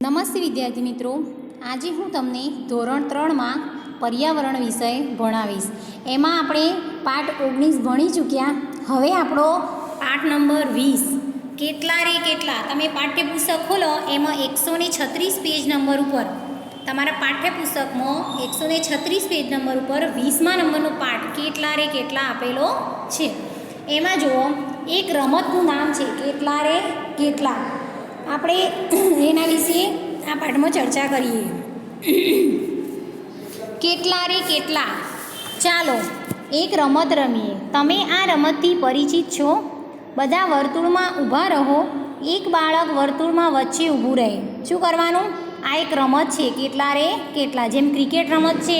નમસ્તે વિદ્યાર્થી મિત્રો, આજે હું તમને ધોરણ 3માં પર્યાવરણ વિષય ભણાવીશ. એમાં આપણે પાઠ 19 ભણી ચૂક્યા. હવે આપણો પાઠ નંબર 20 કેટલા રે કેટલા. તમે પાઠ્યપુસ્તક ખોલો, એમાં 136 પેજ નંબર ઉપર તમારા પાઠ્યપુસ્તકમાં 136 પેજ નંબર ઉપર 20મા નંબરનો પાઠ કેટલા રે કેટલા આપેલો છે. એમાં જુઓ, એક રમતનું નામ છે કેટલા રે કેટલા. આપણે એના વિશે આ પાઠમાં ચર્ચા કરીએ. કેટલા રે કેટલા. ચાલો એક રમત રમીએ. તમે આ રમતથી પરિચિત છો? બધા વર્તુળમાં ઊભા રહો. એક બાળક વર્તુળમાં વચ્ચે ઊભું રહે. શું કરવાનું? આ એક રમત છે કેટલા રે કેટલા. જેમ ક્રિકેટ રમત છે,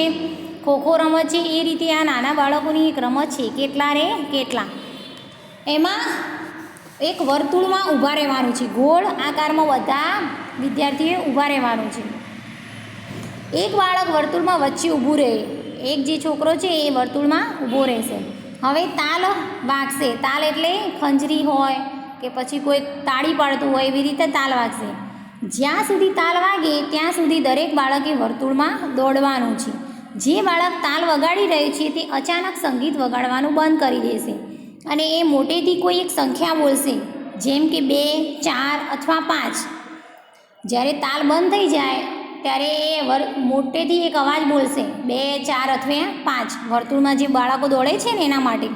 ખોખો રમત છે, એ રીતે આ નાના બાળકોની એક રમત છે કેટલા રે કેટલા. એમાં એક વર્તુળમાં ઊભા રહેવાનું છે. ગોળ આકારમાં બધા વિદ્યાર્થીઓએ ઊભા રહેવાનું છે. એક બાળક વર્તુળમાં વચ્ચે ઊભું રહે. એક જે છોકરો છે એ વર્તુળમાં ઊભો રહેશે. હવે તાલ વાગશે. તાલ એટલે ખંજરી હોય કે પછી કોઈ તાળી પાડતું હોય, એવી રીતે તાલ વાગશે. જ્યાં સુધી તાલ વાગે ત્યાં સુધી દરેક બાળકે વર્તુળમાં દોડવાનું છે. જે બાળક તાલ વગાડી રહ્યું છે તે અચાનક સંગીત વગાડવાનું બંધ કરી દેશે અને એ મોટેથી કોઈ એક સંખ્યા બોલશે, જેમ કે 2, 4 અથવા 5. જ્યારે તાલ બંધ થઈ જાય ત્યારે એ મોટેથી એક અવાજ બોલશે, 2, 4 અથવા 5. વર્તુળમાં જે બાળકો દોડે છે ને એના માટે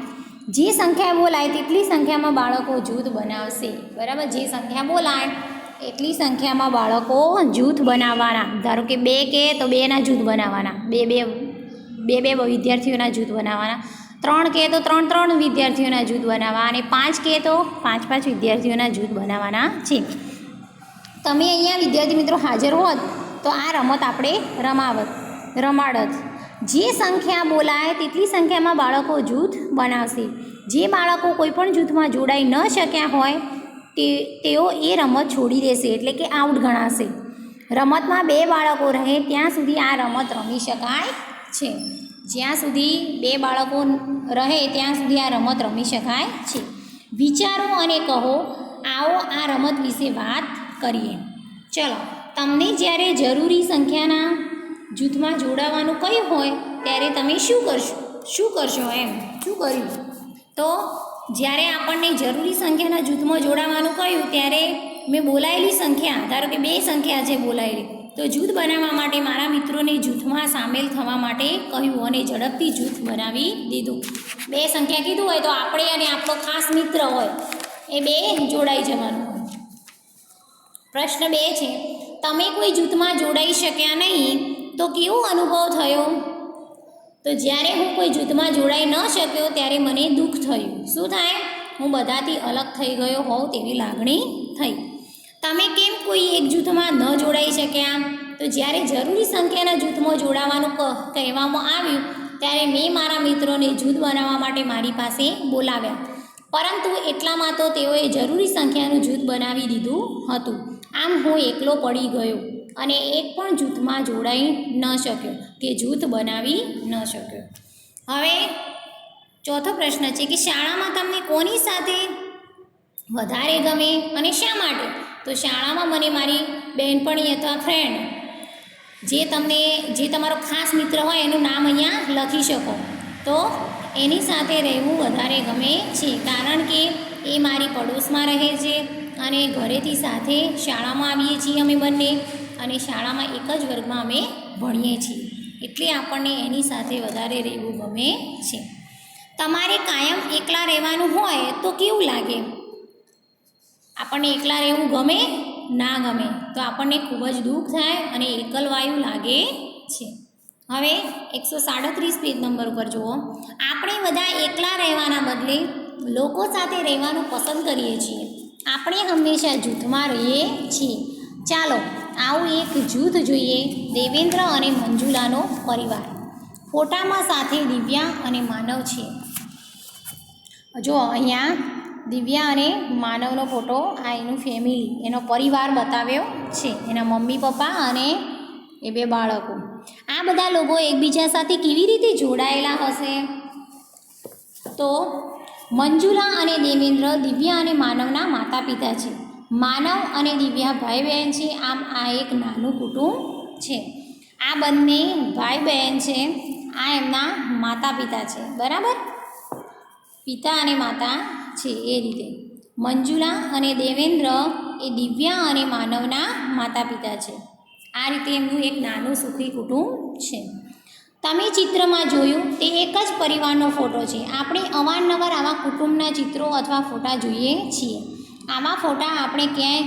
જે સંખ્યા બોલાય તેટલી સંખ્યામાં બાળકો જૂથ બનાવશે. બરાબર? જે સંખ્યા બોલાય એટલી સંખ્યામાં બાળકો જૂથ બનાવવાના. ધારો કે 2 કહે તો 2ના જૂથ બનાવવાના, બે વિદ્યાર્થીઓના જૂથ બનાવવાના. 3 કહે તો 3 વિદ્યાર્થીઓના જૂથ બનાવવા, અને 5 કહે તો 5 વિદ્યાર્થીઓના જૂથ બનાવવાના છે. તમે અહીંયા વિદ્યાર્થી મિત્રો હાજર હોત તો આ રમત આપણે રમાડત. જે સંખ્યા બોલાય તેટલી સંખ્યામાં બાળકો જૂથ બનાવશે. જે બાળકો કોઈપણ જૂથમાં જોડાઈ ન શક્યા હોય તેઓ એ રમત છોડી દેશે, એટલે કે આઉટ ગણાશે. રમતમાં 2 બાળકો રહે ત્યાં સુધી આ રમત રમી શકાય છે. જ્યાં સુધી 2 બાળકો રહે ત્યાં સુધી આ રમત રમી શકાય છે. વિચારો અને કહો. આવો આ રમત વિશે વાત કરીએ. ચલો, તમને જ્યારે જરૂરી સંખ્યાના જૂથમાં જોડાવાનું કહ્યું હોય ત્યારે તમે શું કરશો? શું કર્યું? તો જ્યારે આપણને જરૂરી સંખ્યાના જૂથમાં જોડાવાનું કહ્યું ત્યારે મેં બોલાયેલી સંખ્યા, ધારો કે 2 સંખ્યા છે બોલાયેલી, તો જૂથ બનાવવા માટે મારા મિત્રોને જૂથમાં સામેલ થવા માટે કહ્યું અને ઝડપથી જૂથ બનાવી દીધું. 2 સંખ્યા કીધું હોય તો આપણે અને આપણો ખાસ મિત્ર હોય એ 2 જોડાઈ જવાનું હોય. પ્રશ્ન 2 છે, તમે કોઈ જૂથમાં જોડાઈ શક્યા નહીં તો કેવો અનુભવ થયો? તો જ્યારે હું કોઈ જૂથમાં જોડાઈ ન શક્યો ત્યારે મને દુઃખ થયું. શું થાય? હું બધાથી અલગ થઈ ગયો હોઉં તેવી લાગણી થઈ. તમે કેમ કોઈ એક જૂથમાં ન જોડાઈ શક્યા? તો જ્યારે જરૂરી સંખ્યાના જૂથમાં જોડાવાનું કહેવામાં આવ્યું ત્યારે મેં મારા મિત્રોને જૂથ બનાવવા માટે મારી પાસે બોલાવ્યા, પરંતુ એટલામાં તો તેઓએ જરૂરી સંખ્યાનું જૂથ બનાવી દીધું હતું. આમ હું એકલો પડી ગયો અને એક પણ જૂથમાં જોડાઈ ન શક્યો કે જૂથ બનાવી ન શક્યો. હવે ચોથો પ્રશ્ન છે કે શાળામાં તમને કોની સાથે વધારે ગમે અને શા માટે? તો શાળામાં મને મારી બહેનપણી અથવા ફ્રેન્ડ, જે તમારો ખાસ મિત્ર હોય એનું નામ અહીંયા લખી શકો, તો એની સાથે રહેવું વધારે ગમે છે, કારણ કે એ મારી પડોશમાં રહે છે અને ઘરેથી સાથે શાળામાં આવીએ છીએ અમે બંને, અને શાળામાં એક જ વર્ગમાં અમે ભણીએ છીએ, એટલે આપણને એની સાથે વધારે રહેવું ગમે છે. તમારે કાયમ એકલા રહેવાનું હોય તો કેવું લાગે? આપણને એકલા રહેવું ગમે? ના ગમે. તો આપણને ખૂબ જ દુઃખ થાય અને એકલવાયું લાગે છે. હવે 137 પેજ નંબર ઉપર જુઓ. આપણે બધા એકલા રહેવાના બદલે લોકો સાથે રહેવાનું પસંદ કરીએ છીએ. આપણે હંમેશા જૂથમાં રહીએ છીએ. ચાલો આવું એક જૂથ જોઈએ. દેવેન્દ્ર અને મંજુલાનો પરિવાર. ફોટામાં સાથે દિવ્યા અને માનવ છે. જો અહીંયા દિવ્યા અને માનવનો ફોટો, આ એનું ફેમિલી, એનો પરિવાર બતાવ્યો છે. એના મમ્મી પપ્પા અને એ 2 બાળકો. આ બધા લોકો એકબીજા સાથે કેવી રીતે જોડાયેલા હશે? તો મંજુલા અને દેવેન્દ્ર દિવ્યા અને માનવના માતા પિતા છે. માનવ અને દિવ્યા ભાઈ બહેન છે. આમ આ એક નાનું કુટુંબ છે. આ બંને ભાઈ બહેન છે. આ એમના માતા પિતા છે. બરાબર, પિતા અને માતા છે એ રીતે. મંજુલા અને દેવેન્દ્ર એ દિવ્યા અને માનવના માતા પિતા છે. આ રીતે એમનું એક નાનું સુખી કુટુંબ છે. તમે ચિત્રમાં જોયું તે એક જ પરિવારનો ફોટો છે. આપણે અવારનવાર આવા કુટુંબના ચિત્રો અથવા ફોટા જોઈએ છીએ. આવા ફોટા આપણે ક્યાંય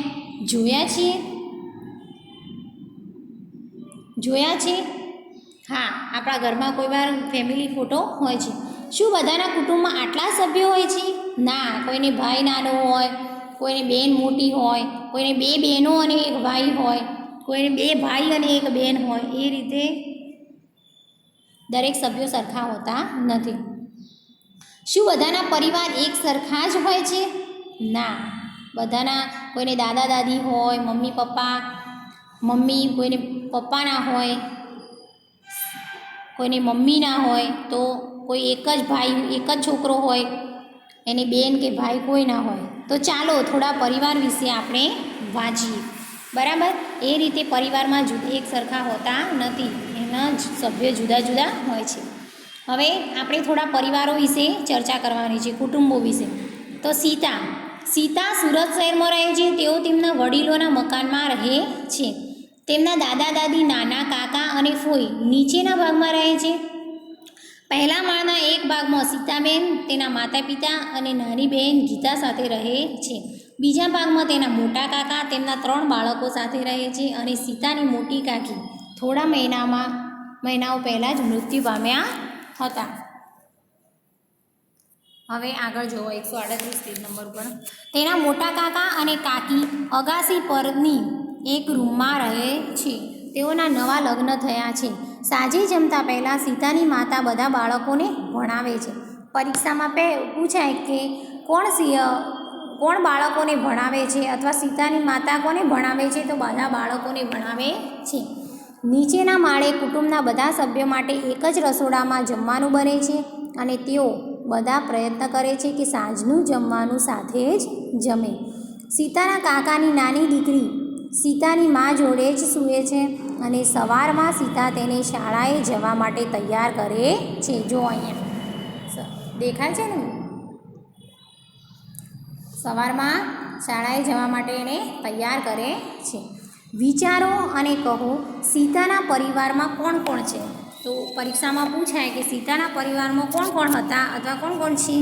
જોયા છે? હા, આપણા ઘરમાં કોઈ વાર ફેમિલી ફોટો હોય છે. શું બધાના કુટુંબમાં આટલા સભ્યો હોય છે? ના, કોઈને ભાઈ નાનો હોય, કોઈને બેન મોટી હોય, કોઈને 2 બહેનો અને 1 ભાઈ હોય, કોઈને 2 ભાઈ અને 1 બહેન હોય. એ રીતે દરેક સભ્યો સરખા હોતા નથી. શું બધાના પરિવાર એક સરખા જ હોય છે? ના, કોઈને દાદા દાદી હોય, મમ્મી કોઈને પપ્પાના હોય, કોઈને મમ્મીના હોય, તો કોઈ એક જ ભાઈ, એક જ છોકરો હોય, એની બેન કે ભાઈ કોઈ ના હોય. તો ચાલો થોડા પરિવાર વિશે આપણે વાંચીએ. બરાબર, એ રીતે પરિવારમાં એક સરખા હોતા નથી, એના સભ્યો જુદા જુદા હોય છે. હવે આપણે થોડા પરિવારો વિશે ચર્ચા કરવાની છે, કુટુંબો વિશે. તો સીતા સુરત શહેરમાં રહે છે. તેઓ તેમના વડીલોના મકાનમાં રહે છે. તેમના દાદા દાદી, નાના કાકા અને ફોઈ નીચેના ભાગમાં રહે છે. પહેલા માળના એક ભાગમાં સીતાબેન, તેના માતા પિતા અને નાની બહેન ગીતા સાથે રહે છે. બીજા ભાગમાં તેના મોટા કાકા તેમના 3 બાળકો સાથે રહે છે અને સીતાની મોટી કાકી થોડા મહિનાઓ પહેલાં જ મૃત્યુ પામ્યા હતા. હવે આગળ જુઓ 138 પેજ નંબર પર. તેના મોટા કાકા અને કાકી અગાસી પરની એક રૂમમાં રહે છે. તેઓના નવા લગ્ન થયા છે. સાંજે જમતા પહેલાં સીતાની માતા બધા બાળકોને ભણાવે છે. પરીક્ષામાં પૂછાય કે કોણ બાળકોને ભણાવે છે અથવા સીતાની માતા કોને ભણાવે છે? તો બધા બાળકોને ભણાવે છે. નીચેના માળે કુટુંબના બધા સભ્યો માટે એક જ રસોડામાં જમવાનું બને છે અને તેઓ બધા પ્રયત્ન કરે છે કે સાંજનું જમવાનું સાથે જ જમે. સીતાના કાકાની નાની દીકરી સીતાની મા જોડે જ સૂવે છે અને સવારમાં સીતા તેને શાળાએ જવા માટે તૈયાર કરે છે. જો અહીંયા દેખાય છે ને, સવારમાં શાળાએ જવા માટે એને તૈયાર કરે છે. વિચારો અને કહો, સીતાના પરિવારમાં કોણ કોણ છે? તો પરીક્ષામાં પૂછાય કે સીતાના પરિવારમાં કોણ કોણ હતા અથવા કોણ કોણ છે?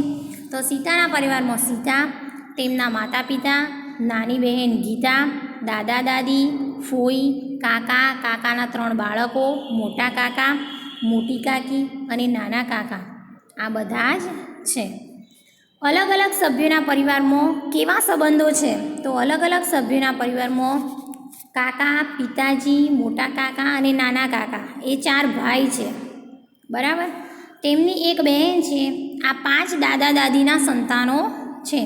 તો સીતાના પરિવારમાં સીતા, તેમના માતા પિતા, નાની બહેન ગીતા, દાદા દાદી, ફોઈ, કાકાના 3 બાળકો, મોટા કાકા, મોટી કાકી અને નાના કાકા, આ બધા જ છે. અલગ અલગ સભ્યોના પરિવારમાં કેવા સંબંધો છે? તો અલગ અલગ સભ્યોના પરિવારમાં કાકા, પિતાજી, મોટા કાકા અને નાના કાકા એ 4 ભાઈ છે. બરાબર, તેમની એક બહેન છે. આ 5 દાદા દાદીના સંતાનો છે.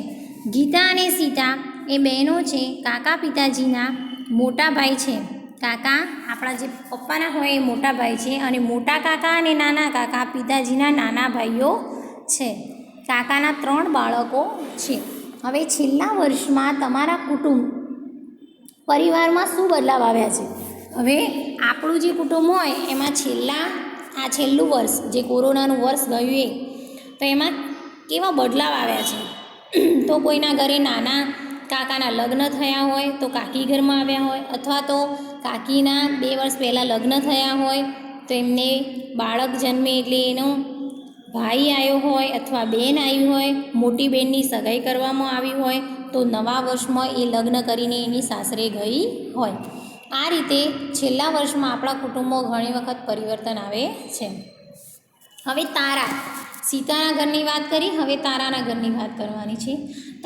ગીતા અને સીતા એ બહેનો છે. કાકા પિતાજીના મોટા ભાઈ છે. કાકા આપણા જે પપ્પાના હોય એ મોટા ભાઈ છે અને મોટા કાકા અને નાના કાકા પિતાજીના નાના ભાઈઓ છે. કાકાના 3 બાળકો છે. હવે છેલ્લા વર્ષમાં તમારા પરિવારમાં શું બદલાવ આવ્યા છે? હવે આપણું જે કુટુંબ હોય એમાં છેલ્લું વર્ષ જે કોરોનાનું વર્ષ ગયું તો એમાં કેવા બદલાવ આવ્યા છે? તો કોઈના ઘરે નાના કાકાના લગ્ન થયા હોય તો કાકી ઘરમાં આવ્યા હોય, અથવા તો કાકીના 2 વર્ષ પહેલાં લગ્ન થયા હોય તો એમને બાળક જન્મે એટલે એનો ભાઈ આવ્યો હોય અથવા બેન આવી હોય, મોટી બહેનની સગાઈ કરવામાં આવી હોય તો નવા વર્ષમાં એ લગ્ન કરીને એની સાસરે ગઈ હોય. આ રીતે છેલ્લા વર્ષમાં આપણા કુટુંબમાં ઘણી વખત પરિવર્તન આવે છે. હવે સીતાના ઘરની વાત કરી, હવે તારાના ઘરની વાત કરવાની છે.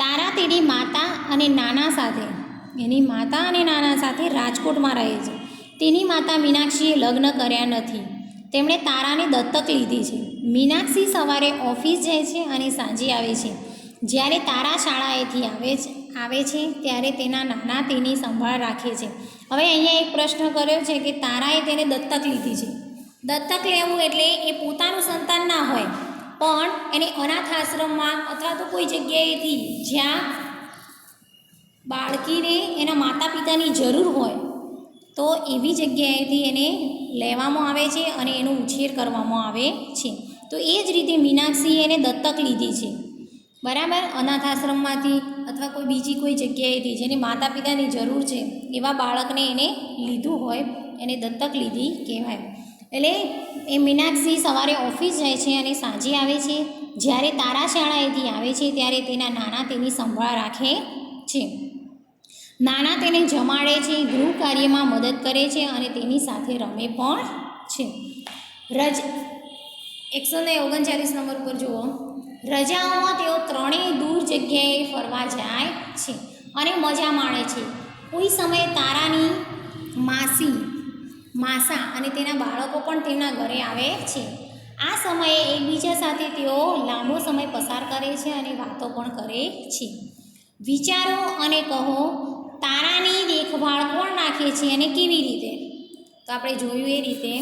તારા તેની માતા અને નાના સાથે રાજકોટમાં રહે છે. તેની માતા મીનાક્ષીએ લગ્ન કર્યા નથી. તેમણે તારાને દત્તક લીધી છે. મીનાક્ષી સવારે ઓફિસ જાય છે અને સાંજે આવે છે. જ્યારે તારા શાળાએથી આવે છે ત્યારે તેના નાના તેની સંભાળ રાખે છે. હવે અહીંયા એક પ્રશ્ન કર્યો છે કે તારાએ તેને દત્તક લીધી છે. દત્તક લેવું એટલે એ પોતાનું સંતાન ના હોય, પણ એને અનાથ આશ્રમમાં અથવા તો કોઈ જગ્યાએથી જ્યાં બાળકીને એના માતા પિતાની જરૂર હોય તો એવી જગ્યાએથી એને લેવામાં આવે છે અને એનો ઉછેર કરવામાં આવે છે. તો એ જ રીતે મીનાક્ષીએ એને દત્તક લીધી છે, બરાબર. અનાથ આશ્રમમાંથી અથવા કોઈ બીજી કોઈ જગ્યાએથી જેને માતા પિતાની જરૂર છે એવા બાળકને એને લીધું હોય એને દત્તક લીધી કહેવાય. એટલે એ મીનાક્ષી સવારે ઓફિસ જાય છે અને સાંજે આવે છે. જ્યારે તારા શાળાએથી આવે છે ત્યારે તેના નાના તેની સંભાળ રાખે છે. નાના તેને જમાડે છે, ગૃહ કાર્યમાં મદદ કરે છે અને તેની સાથે રમે પણ છે. 139 નંબર ઉપર જુઓ. રજાઓમાં તેઓ ત્રણેય દૂર જગ્યાએ ફરવા જાય છે અને મજા માણે છે. કોઈ સમયે તારાની માસા અને તેના બાળકો પણ તેમના ઘરે આવે છે. આ સમયે એકબીજા સાથે તેઓ લાંબો સમય પસાર કરે છે અને વાતો પણ કરે છે. વિચારો અને કહો, તારાની દેખભાળ કોણ રાખે છે અને કેવી રીતે? તો આપણે જોયું એ રીતે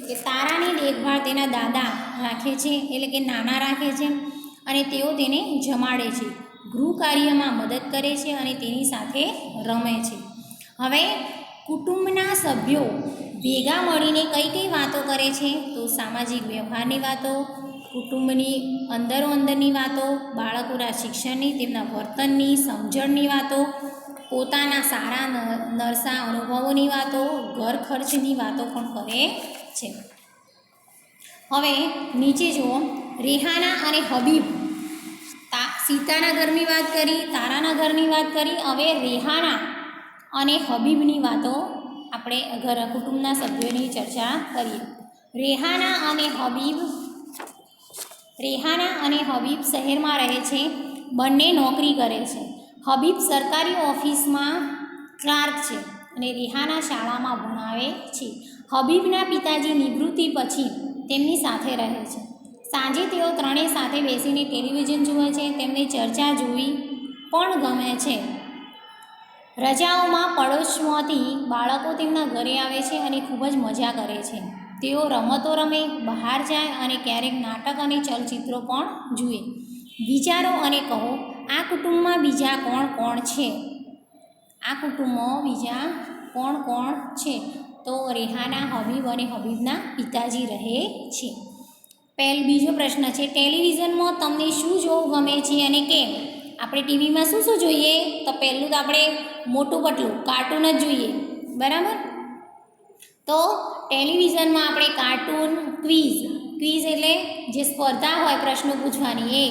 કે તારાની દેખભાળ તેના દાદા રાખે છે, એટલે કે નાના રાખે છે અને તેઓ તેને જમાડે છે, ગૃહ કાર્યમાં મદદ કરે છે અને તેની સાથે રમે છે. હવે કુટુંબના સભ્યો ભેગા મળીને કઈ કઈ વાતો કરે છે? તો સામાજિક વ્યવહારની વાતો, કુટુંબની અંદરની વાતો, બાળકોના શિક્ષણની, તેમના વર્તનની, સમજણની વાતો, પોતાના સારા નરસા અનુભવોની વાતો, ઘર ખર્ચની વાતો પણ કરે છે. હવે નીચે જુઓ. રેહાના અને હબીબ, સીતાના ઘરની વાત કરી, તારાના ઘરની વાત કરી. હવે રેહાના અને હબીબની વાતો આપણે કુટુંબના સભ્યોની ચર્ચા કરીએ. રેહાના અને હબીબ શહેરમાં રહે છે. બંને નોકરી કરે છે. હબીબ સરકારી ઓફિસમાં ક્લાર્ક છે અને રેહાના શાળામાં ભણાવે છે. હબીબના પિતાજી નિવૃત્તિ પછી તેમની સાથે રહે છે. સાંજે તેઓ ત્રણેય સાથે બેસીને ટેલિવિઝન જુએ છે. તેમને ચર્ચા જોવી પણ ગમે છે. રજાઓમાં પડોશમાંથી બાળકો તેમના ઘરે આવે છે અને ખૂબ જ મજા કરે છે. તેઓ રમતો રમે, બહાર જાય અને ક્યારેક નાટક અને ચલચિત્રો પણ જુએ. વિચારો અને કહો, આ કુટુંબમાં બીજા કોણ કોણ છે? આ કુટુંબમાં બીજા કોણ કોણ છે? તો રેહાના, હબીબ અને હબીબના પિતાજી રહે છે. બીજો પ્રશ્ન છે, ટેલિવિઝનમાં તમને શું જોવું ગમે છે અને કેમ? આપણે ટીવીમાં શું શું જોઈએ? તો પહેલું તો આપણે મોટું પતલું કાર્ટૂન જ જોઈએ, બરાબર. તો ટેલિવિઝનમાં આપણે કાર્ટૂન, ક્વિઝ એટલે જે સ્પર્ધા હોય પ્રશ્નો પૂછવાની એ,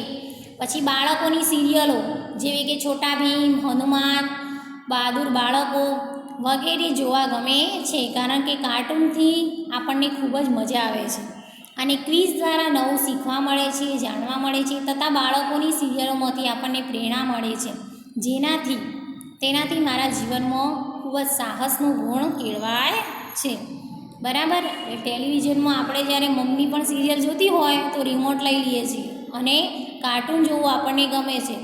પછી બાળકોની સિરિયલો જેવી કે છોટા ભીમ, હનુમાન, બહાદુર બાળકો વગેરે જોવા ગમે છે, કારણ કે કાર્ટૂનથી આપણને ખૂબ જ મજા આવે છે અને ક્વિઝ દ્વારા નવું શીખવા મળે છે, જાણવા મળે છે, તથા બાળકોની સિરિયલોમાંથી આપણને પ્રેરણા મળે છે, તેનાથી મારા જીવનમાં ખૂબ જ સાહસનો ગુણ કેળવાય છે, બરાબર. ટેલિવિઝનમાં આપણે જ્યારે મમ્મી પણ સિરિયલ જોતી હોય તો રિમોટ લઈ લઈએ છીએ અને કાર્ટૂન જોવું આપણને ગમે છે,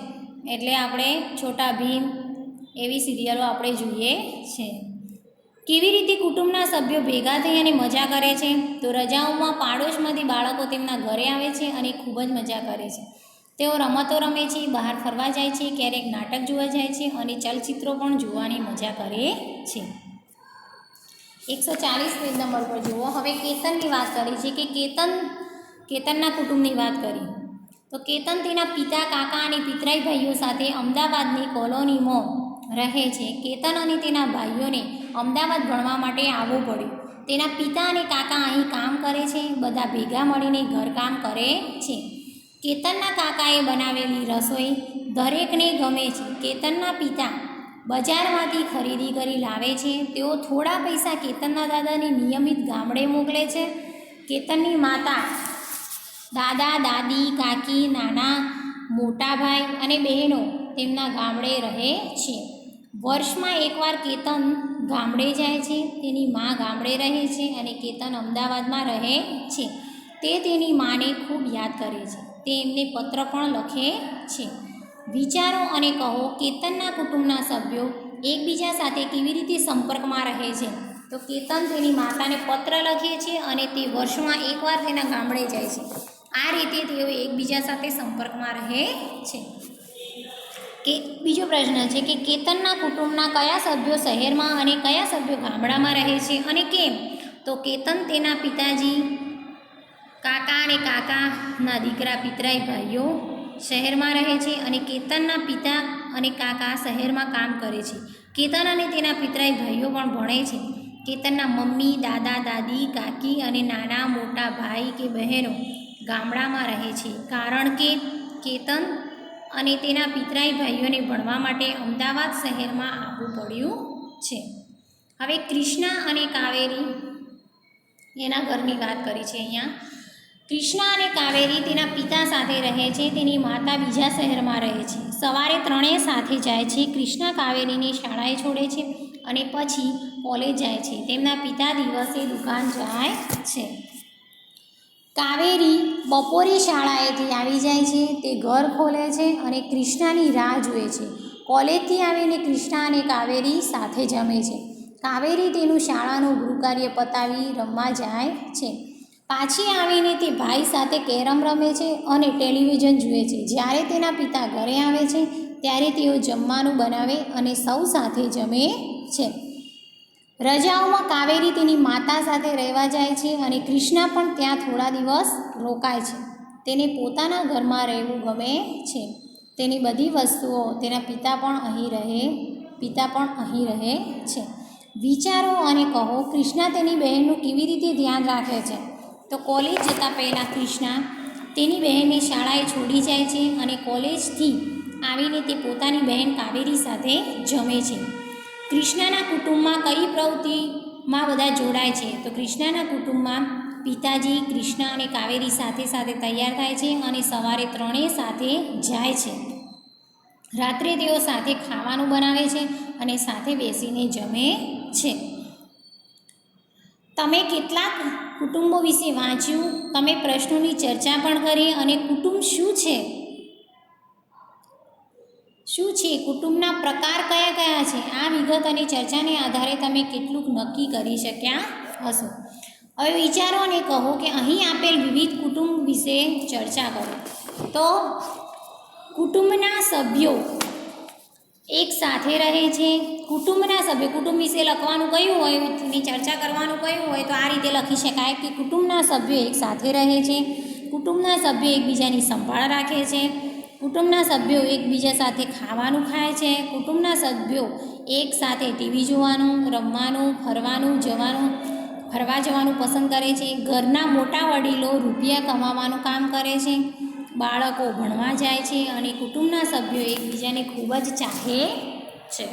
એટલે આપણે છોટા ભીમ એવી સિરિયલો આપણે જોઈએ છે. કેવી રીતે કુટુંબના સભ્યો ભેગા થઈ અને મજા કરે છે? તો રજાઓમાં પાડોશમાંથી બાળકો તેમના ઘરે આવે છે અને ખૂબ જ મજા કરે છે. તેઓ રમતો રમે છે, બહાર ફરવા જાય છે, ક્યારેક નાટક જોવા જાય છે અને ચલચિત્રો પણ જોવાની મજા કરે છે. 140 પેજ નંબર પર જુઓ. હવે કેતનની વાત કરી છે કે કેતનના કુટુંબની વાત કરી. તો કેતન તેના પિતા, કાકા અને પિતરાઈ ભાઈઓ સાથે અમદાવાદની કોલોનીમાં રહે છે. કેતન અને તેના ભાઈઓને અમદાવાદ ભણવા માટે આવવું પડ્યું. તેના પિતા અને કાકા અહીં કામ કરે છે. બધા ભેગા મળીને ઘરકામ કરે છે. કેતનના કાકાએ બનાવેલી રસોઈ દરેકને ગમે છે. કેતનના પિતા બજારમાંથી ખરીદી કરી લાવે છે. તેઓ થોડા પૈસા કેતનના દાદાને નિયમિત ગામડે મોકલે છે. કેતનની માતા, દાદા, દાદી, કાકી, નાના, મોટા ભાઈ અને બહેનો તેમના ગામડે રહે છે. વર્ષમાં એકવાર કેતન ગામડે જાય છે. તેની મા ગામડે રહે છે અને કેતન અમદાવાદમાં રહે છે. તે તેની માને ખૂબ યાદ કરે છે. તે એમને પત્ર પણ લખે છે. વિચારો અને કહો, કેતનના કુટુંબના સભ્યો એકબીજા સાથે કેવી રીતે સંપર્કમાં રહે છે? તો કેતન તેની માતાને પત્ર લખે છે અને તે વર્ષમાં એકવાર તેના ગામડે જાય છે. આ રીતે તેઓ એકબીજા સાથે સંપર્કમાં રહે છે. કે બીજો પ્રશ્ન છે કે કેતનના કુટુંબના કયા સભ્યો શહેરમાં અને કયા સભ્યો ગામડામાં રહે છે અને કેમ? તો કેતન તેના પિતાજી, કાકા અને કાકાના દીકરા પિતરાઈ ભાઈઓ શહેરમાં રહે છે અને કેતનના પિતા અને કાકા શહેરમાં કામ કરે છે. કેતન અને તેના પિતરાઈ ભાઈઓ પણ ભણે છે. કેતનના મમ્મી, દાદા, દાદી, કાકી અને નાના મોટા ભાઈ કે બહેનો ગામડામાં રહે છે, કારણ કે કેતન અને તેના પિતરાઈ ભાઈઓને ભણવા માટે અમદાવાદ શહેરમાં આવવું પડ્યું છે. હવે કૃષ્ણા અને કાવેરી એના ઘરની વાત કરી છે અહીંયા. કૃષ્ણા અને કાવેરી તેના પિતા સાથે રહે છે. તેની માતા બીજા શહેરમાં રહે છે. સવારે ત્રણેય સાથે જાય છે. કૃષ્ણા કાવેરીને શાળાએ છોડે છે અને પછી કોલેજ જાય છે. તેમના પિતા દિવસે દુકાન જાય છે. કાવેરી બપોરે શાળાએથી આવી જાય છે. તે ઘર ખોલે છે અને કૃષ્ણાની રાહ જુએ છે. કોલેજથી આવીને કૃષ્ણા અને કાવેરી સાથે જમે છે. કાવેરી તેનું શાળાનું ગૃહકાર્ય પતાવી રમવા જાય છે. પાછી આવીને તે ભાઈ સાથે કેરમ રમે છે અને ટેલિવિઝન જુએ છે. જ્યારે તેના પિતા ઘરે આવે છે ત્યારે તેઓ જમવાનું બનાવે અને સૌ સાથે જમે છે. રજાઓમાં કાવેરી તેની માતા સાથે રહેવા જાય છે અને કૃષ્ણા પણ ત્યાં થોડા દિવસ રોકાય છે. તેને પોતાના ઘરમાં રહેવું ગમે છે. તેની બધી વસ્તુઓ તેના પિતા પણ અહીં રહે છે. વિચારો અને કહો. કૃષ્ણા તેની બહેનનું કેવી રીતે ધ્યાન રાખે છે? તો કોલેજ જતાં પહેલાં કૃષ્ણા તેની બહેનને શાળાએ છોડી જાય છે અને કોલેજથી આવીને તે પોતાની બહેન કાવેરી સાથે જમે છે. કૃષ્ણાના કુટુંબમાં કઈ પ્રવૃત્તિમાં બધા જોડાય છે? તો કૃષ્ણાના કુટુંબમાં પિતાજી, કૃષ્ણા અને કાવેરી સાથે સાથે તૈયાર થાય છે અને સવારે ત્રણેય સાથે જાય છે. રાત્રે તેઓ સાથે ખાવાનું બનાવે છે અને સાથે બેસીને જમે છે. તમે કેટલાક કુટુંબો વિશે વાંચ્યું, તમે પ્રશ્નોની ચર્ચા પણ કરી અને કુટુંબ શું છે, કુટુંબના પ્રકાર કયા કયા છે, આ વિગત અને ચર્ચાને આધારે તમે કેટલુંક નક્કી કરી શક્યા હશો. હવે વિચારો અને કહો કે અહીં આપેલ વિવિધ કુટુંબ વિશે ચર્ચા કરો. તો કુટુંબના સભ્યો એક સાથે રહે છે. કુટુંબના સભ્યો, કુટુંબ વિશે લખવાનું કયું હોય, તેની ચર્ચા કરવાનું કયું હોય, તો આ રીતે લખી શકાય કે કુટુંબના સભ્યો એક સાથે રહે છે. કુટુંબના સભ્યો એકબીજાની સંભાળ રાખે છે. કુટુંબના સભ્યો એકબીજા સાથે ખાવાનું ખાય છે. કુટુંબના સભ્યો એક સાથે ટીવી જોવાનું, રમવાનું, ફરવા જવાનું પસંદ કરે છે. ઘરના મોટા વડીલો રૂપિયા કમાવાનું કામ કરે છે. બાળકો ભણવા જાય છે અને કુટુંબના સભ્યો એકબીજાને ખૂબ જ ચાહે છે.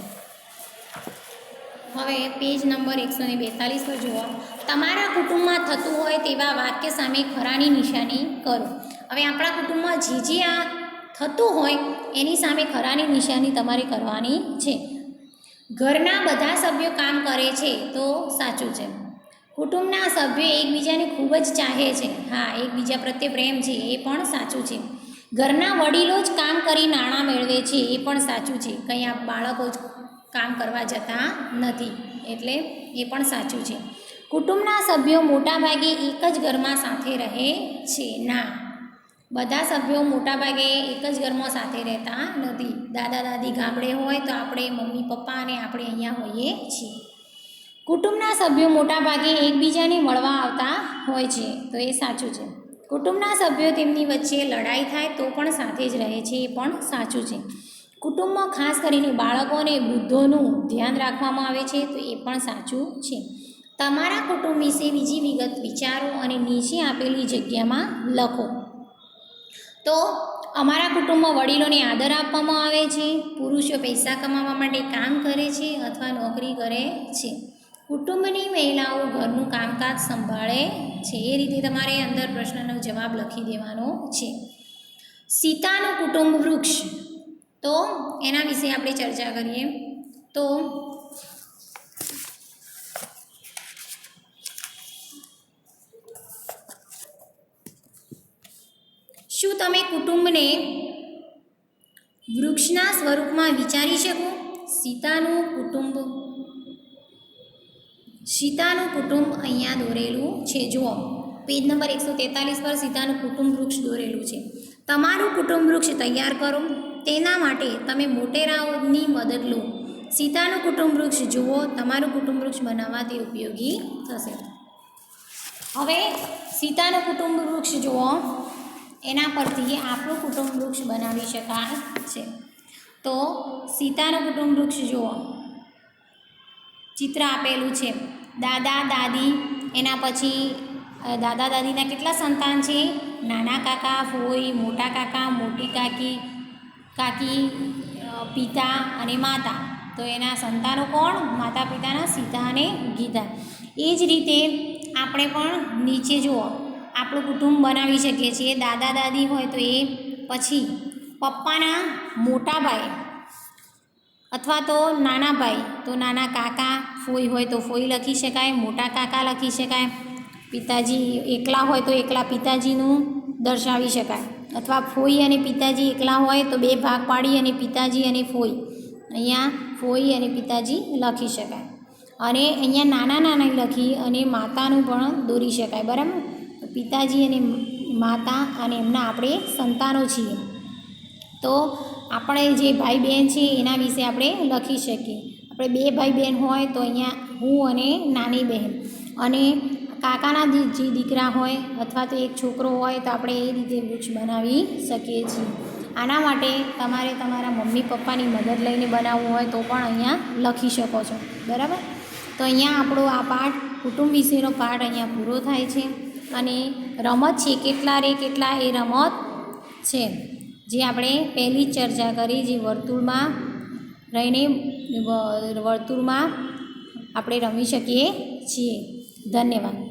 હવે પેજ નંબર 142 પર જુઓ. તમારા કુટુંબમાં થતું હોય તેવા વાક્ય સામે ખરાની નિશાની કરો. હવે આપણા કુટુંબમાં જે આ થતું હોય એની સામે ખરાની નિશાની તમારે કરવાની છે. ઘરના બધા સભ્યો કામ કરે છે તો સાચું છે. કુટુંબના સભ્યો એકબીજાને ખૂબ જ ચાહે છે, હા, એકબીજા પ્રત્યે પ્રેમ છે, એ પણ સાચું છે. ઘરના વડીલો જ કામ કરી નાણાં મેળવે છે, એ પણ સાચું છે. કંઈ આ બાળકો જ કામ કરવા જતા નથી, એટલે એ પણ સાચું છે. કુટુંબના સભ્યો મોટાભાગે એક જ ઘરમાં સાથે રહે છે, ના, બધા સભ્યો મોટાભાગે એક જ ઘરમાં સાથે રહેતા નથી. દાદા દાદી ગામડે હોય તો આપણે મમ્મી પપ્પા અને આપણે અહીંયા હોઈએ છીએ. કુટુંબના સભ્યો મોટાભાગે એકબીજાને મળવા આવતા હોય છે, તો એ સાચું છે. કુટુંબના સભ્યો તેમની વચ્ચે લડાઈ થાય તો પણ સાથે જ રહે છે, એ પણ સાચું છે. કુટુંબમાં ખાસ કરીને બાળકો અને વૃદ્ધોનું ધ્યાન રાખવામાં આવે છે, તો એ પણ સાચું છે. તમારા કુટુંબ વિશે બીજી વિગત વિચારો અને નીચે આપેલી જગ્યામાં લખો. તો અમારા કુટુંબમાં વડીલોને આદર આપવામાં આવે છે. પુરુષો પૈસા કમાવા માટે કામ કરે છે અથવા નોકરી કરે છે. કુટુંબની મહિલાઓ ઘરનું કામકાજ સંભાળે છે. એ રીતે તમારે અંદર પ્રશ્નનો જવાબ લખી દેવાનો છે. સીતાનું કુટુંબ વૃક્ષ, તો એના વિશે આપણે ચર્ચા કરીએ. તો શું તમે કુટુંબને વૃક્ષના સ્વરૂપમાં વિચારી શકો? સીતાનું કુટુંબ અહીંયા દોરેલું છે. જુઓ પેજ નંબર 143 પર સીતાનું કુટુંબ વૃક્ષ દોરેલું છે. તમારું કુટુંબ વૃક્ષ તૈયાર કરો. તેના માટે તમે મોટેરાઓની મદદ લો. સીતાનું કુટુંબ વૃક્ષ જુઓ, તમારું કુટુંબ વૃક્ષ બનાવવા તે ઉપયોગી થશે. હવે સીતાનું કુટુંબ વૃક્ષ જુઓ, એના પરથી આપણું કુટુંબ વૃક્ષ બનાવી શકાય છે. તો સીતાનું કુટુંબ વૃક્ષ જુઓ, ચિત્ર આપેલું છે. દાદા દાદી, એના પછી દાદા દાદીના કેટલા સંતાન છે? નાના કાકા, ફોઈ, મોટા કાકા, મોટી કાકી, કાકી, પિતા અને માતા. તો એના સંતાનો કોણ? માતા પિતાના સીતા અને ગીતા. એ જ રીતે આપણે પણ નીચે જુઓ, આપણું કુટુંબ બનાવી શકીએ છીએ. દાદા દાદી હોય તો એ પછી પપ્પાના મોટા ભાઈ અથવા તો નાના ભાઈ, તો નાના કાકા, ફોઈ હોય તો ફોઈ લખી શકાય, મોટા કાકા લખી શકાય. પિતાજી એકલા હોય તો એકલા પિતાજીનું દર્શાવી શકાય, અથવા ફોઈ અને પિતાજી એકલા હોય તો 2 ભાગ પાડી અને પિતાજી અને ફોઈ, અહીંયા ફોઈ અને પિતાજી લખી શકાય. અને અહીંયા નાના નાના લખી અને માતાનું પણ દોરી શકાય, બરાબર. પિતાજી અને માતા અને એમના આપણે સંતાનો છીએ. તો આપણે જે ભાઈ બહેન છે એના વિશે આપણે લખી શકીએ. આપણે 2 ભાઈ બહેન હોય તો અહીંયા હું અને નાની બહેન, અને કાકાના જે દીકરા હોય અથવા તો એક છોકરો હોય તો આપણે એ રીતે વૃક્ષ બનાવી શકીએ છીએ. આના માટે તમારે તમારા મમ્મી પપ્પાની મદદ લઈને બનાવવું હોય તો પણ અહીંયા લખી શકો છો, બરાબર. તો અહીંયા આપણો આ પાઠ, કુટુંબ વિશેનો પાઠ અહીંયા પૂરો થાય છે. અને રમત છે, કેટલા રે કેટલા એ રમત છે, જે આપણે પહેલી જ ચર્ચા કરી, જે વર્તુળમાં રહીને વર્તુળમાં આપણે રમી શકીએ છીએ. ધન્યવાદ.